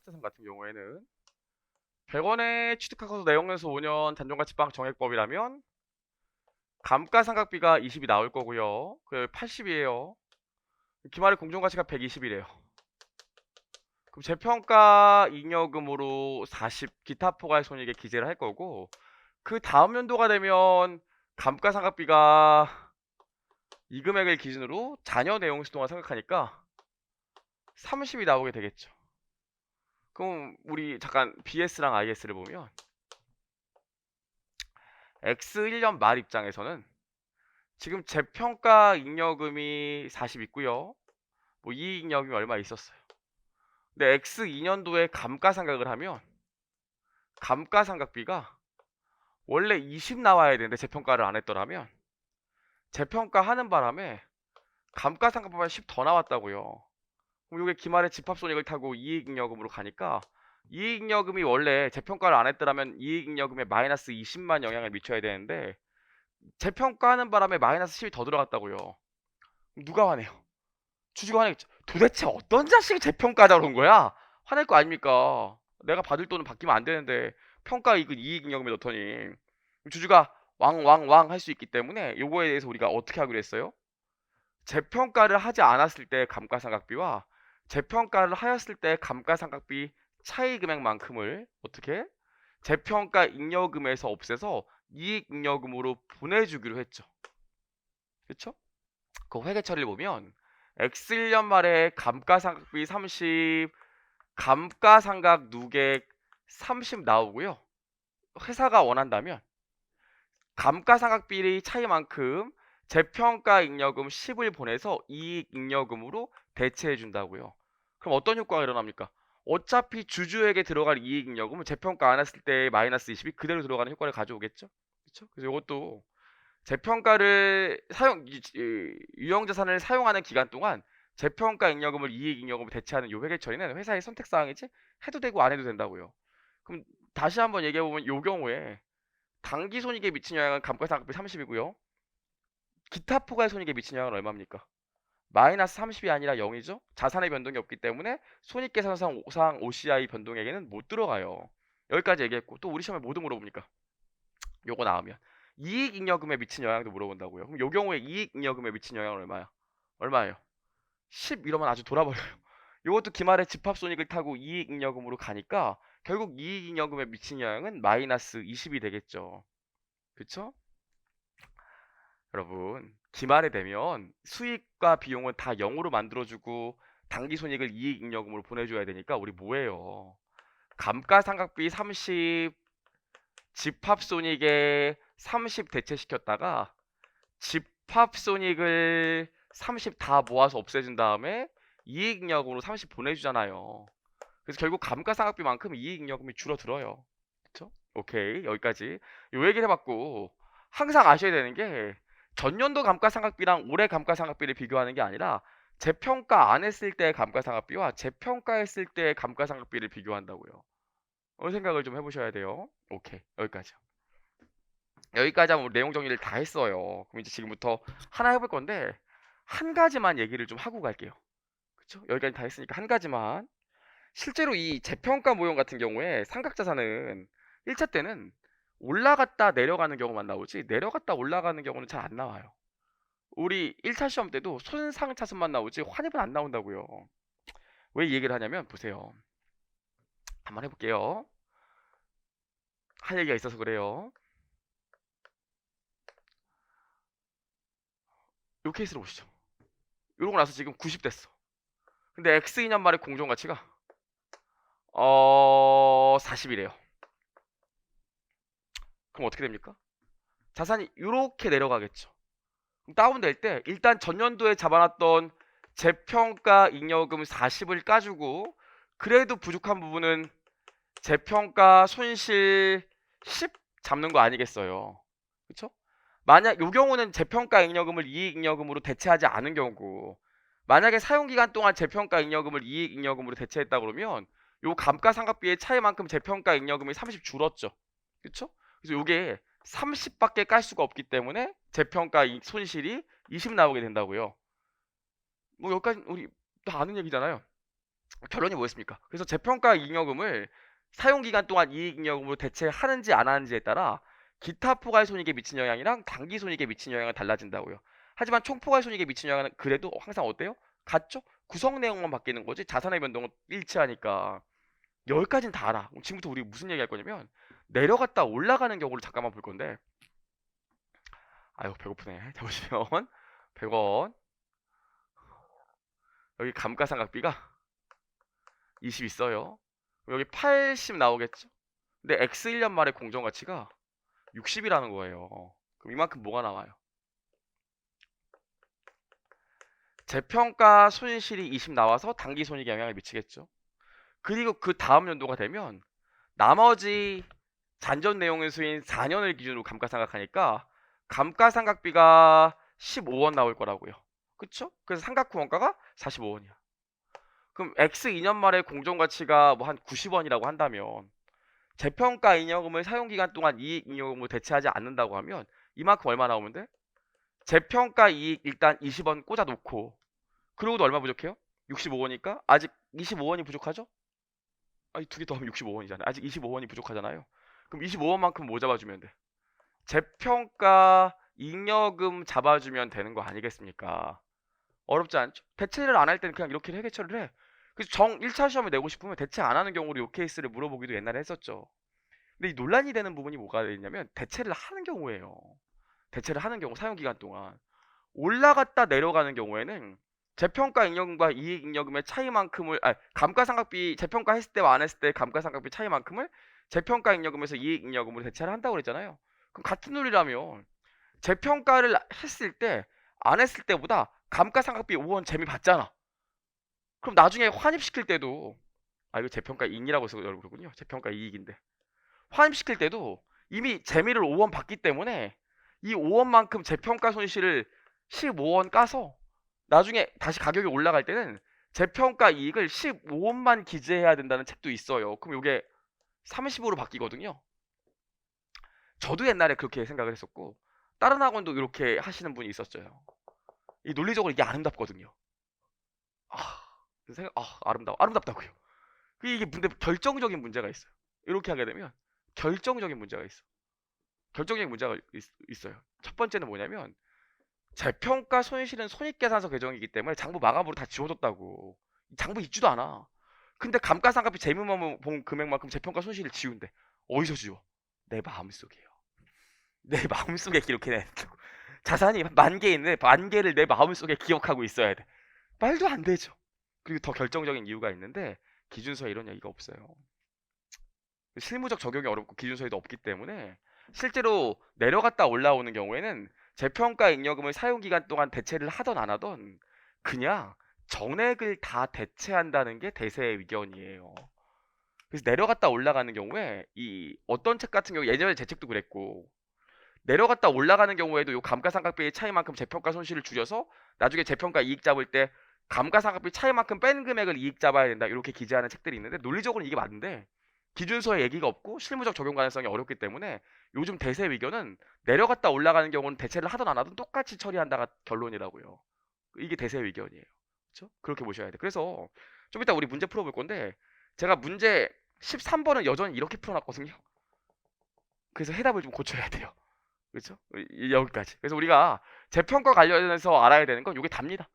삼각자산 같은 경우에는 100원에 취득하고서 내용연수 5년 잔존가치방 정액법이라면 감가상각비가 20이 나올 거고요. 그 80이에요. 기말의 공정가치가 120이래요. 그럼 재평가 잉여금으로 40 기타 포괄 손익에 기재를 할 거고, 그 다음 연도가 되면 감가상각비가 이 금액을 기준으로 잔여 내용수 동안 생각하니까 30이 나오게 되겠죠. 그럼 우리 잠깐 BS랑 IS를 보면 X 1년 말 입장에서는 지금 재평가 잉여금이 40 있고요. 뭐 이익잉여금이 얼마 있었어요. 근데 X 2년도에 감가상각을 하면 감가상각비가 원래 20 나와야 되는데 재평가를 안 했더라면 재평가 하는 바람에 감가상각비가 10 더 나왔다고요. 그럼 이게 기말에 집합손익을 타고 이익잉여금으로 가니까 이익잉여금이 원래 재평가를 안 했더라면 이익잉여금에 마이너스 20만 영향을 미쳐야 되는데 재평가하는 바람에 마이너스 10이 더 들어갔다고요. 그럼 누가 화내요? 주주가 화내겠죠. 도대체 어떤 자식이 재평가자로 온 거야? 화낼 거 아닙니까? 내가 받을 돈은 바뀌면 안 되는데 평가 이익은 이익잉여금에 넣더니 주주가 왕왕왕 할 수 있기 때문에 요거에 대해서 우리가 어떻게 하기로 했어요? 재평가를 하지 않았을 때 감가상각비와 재평가를 하였을 때 감가상각비 차이 금액만큼을 어떻게 재평가 잉여금에서 없애서 이익잉여금으로 보내주기로 했죠. 그쵸? 그 회계 처리를 보면 X 1년 말에 감가상각비 30, 감가상각 누계 30 나오고요. 회사가 원한다면 감가상각비 차이만큼 재평가 잉여금 10을 보내서 이익잉여금으로 대체해 준다고요. 그럼 어떤 효과가 일어납니까? 어차피 주주에게 들어갈 이익잉여금은 재평가 안 했을 때 마이너스 20이 그대로 들어가는 효과를 가져오겠죠? 그렇죠? 그래서 이것도 재평가를 유형자산을 사용하는 기간 동안 재평가 잉여금을 이익잉여금으로 대체하는 요 회계 처리는 회사의 선택 사항이지 해도 되고 안 해도 된다고요. 그럼 다시 한번 얘기해 보면 요 경우에 당기 손익에 미친 영향은 감가상각비 30이고요. 기타 포괄 손익에 미친 영향은 얼마입니까? 마이너스 30이 아니라 0이죠. 자산의 변동이 없기 때문에 손익계산상 OCI 변동에게는 못 들어가요. 여기까지 얘기했고 또 우리 시험에 뭐도 물어보니까 요거 나오면 이익잉여금에 미친 영향도 물어본다고요. 그럼 요 경우에 이익잉여금에 미친 영향은 얼마야? 얼마예요? 10 이러면 아주 돌아버려요. 요것도 기말에 집합손익을 타고 이익잉여금으로 가니까 결국 이익잉여금에 미친 영향은 마이너스 20이 되겠죠. 그쵸? 여러분 기말에 되면 수익과 비용은 다 0으로 만들어주고 당기손익을 이익잉여금으로 보내줘야 되니까 우리 뭐해요? 감가상각비 30 집합손익에 30 대체시켰다가 집합손익을 30 다 모아서 없애준 다음에 이익잉여금으로 30 보내주잖아요. 그래서 결국 감가상각비만큼 이익잉여금이 줄어들어요. 그쵸? 오케이 여기까지 요 얘기를 해봤고 항상 아셔야 되는 게 전년도 감가상각비랑 올해 감가상각비를 비교하는 게 아니라 재평가 안 했을 때의 감가상각비와 재평가했을 때의 감가상각비를 비교한다고요. 어느 생각을 좀 해보셔야 돼요. 오케이 여기까지요. 여기까지 하면 우리 내용 정리를 다 했어요. 그럼 이제 지금부터 하나 해볼 건데 한 가지만 얘기를 좀 하고 갈게요. 그쵸? 여기까지 다 했으니까 한 가지만. 실제로 이 재평가 모형 같은 경우에 삼각자산은 1차 때는 올라갔다 내려가는 경우만 나오지 내려갔다 올라가는 경우는 잘 안 나와요. 우리 1차 시험 때도 손상차순만 나오지 환입은 안 나온다고요. 왜 이 얘기를 하냐면 보세요. 한번 해볼게요. 할 얘기가 있어서 그래요. 요 케이스로 보시죠. 이러고 나서 지금 90 됐어. 근데 X 2년 말의 공정가치가 40이래요. 그럼 어떻게 됩니까? 자산이 이렇게 내려가겠죠. 다운될 때 일단 전년도에 잡아놨던 재평가 잉여금 40을 까주고 그래도 부족한 부분은 재평가 손실 10 잡는 거 아니겠어요. 그쵸? 만약 이 경우는 재평가 잉여금을 이익잉여금으로 대체하지 않은 경우고 만약에 사용기간 동안 재평가 잉여금을 이익잉여금으로 대체했다 그러면 요 감가상각비의 차이만큼 재평가 잉여금이 30 줄었죠. 그쵸? 그래서 요게 30밖에 깔 수가 없기 때문에 재평가 손실이 20 나오게 된다고요. 뭐 여기까지 우리 다 아는 얘기잖아요. 결론이 뭐였습니까? 그래서 재평가 잉여금을 사용기간 동안 이익잉여금으로 대체하는지 안 하는지에 따라 기타 포괄손익에 미친 영향이랑 당기손익에 미친 영향은 달라진다고요. 하지만 총포괄손익에 미친 영향은 그래도 항상 어때요? 같죠? 구성 내용만 바뀌는 거지 자산의 변동은 일치하니까. 여기까지는 다 알아. 지금부터 우리 무슨 얘기 할 거냐면 내려갔다 올라가는 경우를 잠깐만 볼 건데, 아유 배고프네. 자 보시면 100원, 여기 감가상각비가 20 있어요. 여기 80 나오겠죠? 근데 X 1년 말의 공정가치가 60이라는 거예요. 그럼 이만큼 뭐가 나와요? 재평가 손실이 20 나와서 당기 손익에 영향을 미치겠죠. 그리고 그 다음 연도가 되면 나머지 잔존 내용의 수인 4년을 기준으로 감가상각하니까 감가상각비가 15원 나올 거라고요. 그쵸? 그래서 상각 후원가가 45원이야. 그럼 X 2년 말에 공정가치가 뭐 한 90원이라고 한다면 재평가 잉여금을 사용기간 동안 이익 잉여금으로 대체하지 않는다고 하면 이만큼 얼마 나오면 돼? 재평가 이익 일단 20원 꽂아 놓고, 그러고도 얼마 부족해요? 65원이니까 아직 25원이 부족하죠? 아니 두 개 더하면 65원이잖아요. 아직 25원이 부족하잖아요. 그럼 25원만큼 뭐 잡아주면 돼? 재평가 잉여금 잡아주면 되는 거 아니겠습니까? 어렵지 않죠? 대체를 안 할 때는 그냥 이렇게 해결을 해. 그래서 1차 시험을 내고 싶으면 대체 안 하는 경우로 이 케이스를 물어보기도 옛날에 했었죠. 근데 이 논란이 되는 부분이 뭐가 있냐면 대체를 하는 경우예요. 대체를 하는 경우 사용 기간 동안 올라갔다 내려가는 경우에는 재평가 잉여금과 이익 잉여금의 차이만큼을 감가상각비 재평가 했을 때와 안 했을 때 감가상각비 차이만큼을 재평가 잉여금에서 이익 잉여금으로 대체를 한다고 그랬잖아요. 그럼 같은 논리라면 재평가를 했을 때 안 했을 때보다 감가상각비 5원 재미 봤잖아. 그럼 나중에 환입시킬 때도, 이거 재평가 이익이라고 해서 그러군요. 재평가 이익인데 환입시킬 때도 이미 재미를 5원 받기 때문에 이 5원만큼 재평가 손실을 15원 까서 나중에 다시 가격이 올라갈 때는 재평가 이익을 15원만 기재해야 된다는 책도 있어요. 그럼 이게 30으로 바뀌거든요. 저도 옛날에 그렇게 생각을 했었고 다른 학원도 이렇게 하시는 분이 있었어요. 이 논리적으로 이게 아름답거든요. 아름답다고요. 이게 근데 결정적인 문제가 있어요. 이렇게 하게 되면 결정적인 문제가 있어. 결정적인 문제가 있어요. 첫 번째는 뭐냐면 재평가 손실은 손익계산서 계정이기 때문에 장부 마감으로 다 지워졌다고. 장부 있지도 않아. 근데 감가상각비 재무만 본 금액만큼 재평가 손실을 지운대. 어디서 지워? 내 마음속에요. 내 마음속에 기록해놔야 된다고. 자산이 10,000개 있는데 10,000개를 내 마음속에 기억하고 있어야 돼. 말도 안 되죠. 그리고 더 결정적인 이유가 있는데 기준서에 이런 얘기가 없어요. 실무적 적용이 어렵고 기준서에도 없기 때문에 실제로 내려갔다 올라오는 경우에는 재평가 잉여금을 사용기간 동안 대체를 하던 안 하던 그냥 전액을 다 대체한다는 게 대세의 의견이에요. 그래서 내려갔다 올라가는 경우에 이 어떤 책 같은 경우 예전에 제 책도 그랬고 내려갔다 올라가는 경우에도 요 감가상각비의 차이만큼 재평가 손실을 줄여서 나중에 재평가 이익 잡을 때 감가상각비 차이만큼 뺀 금액을 이익 잡아야 된다 이렇게 기재하는 책들이 있는데 논리적으로는 이게 맞는데 기준서에 얘기가 없고 실무적 적용 가능성이 어렵기 때문에 요즘 대세 의견은 내려갔다 올라가는 경우는 대체를 하든 안 하든 똑같이 처리한다가 결론이라고요. 이게 대세 의견이에요. 그렇죠? 그렇게 보셔야 돼. 그래서 좀 이따 우리 문제 풀어볼 건데 제가 문제 13번은 여전히 이렇게 풀어놨거든요. 그래서 해답을 좀 고쳐야 돼요. 그렇죠? 여기까지. 그래서 우리가 재평가 관련해서 알아야 되는 건 이게 답니다.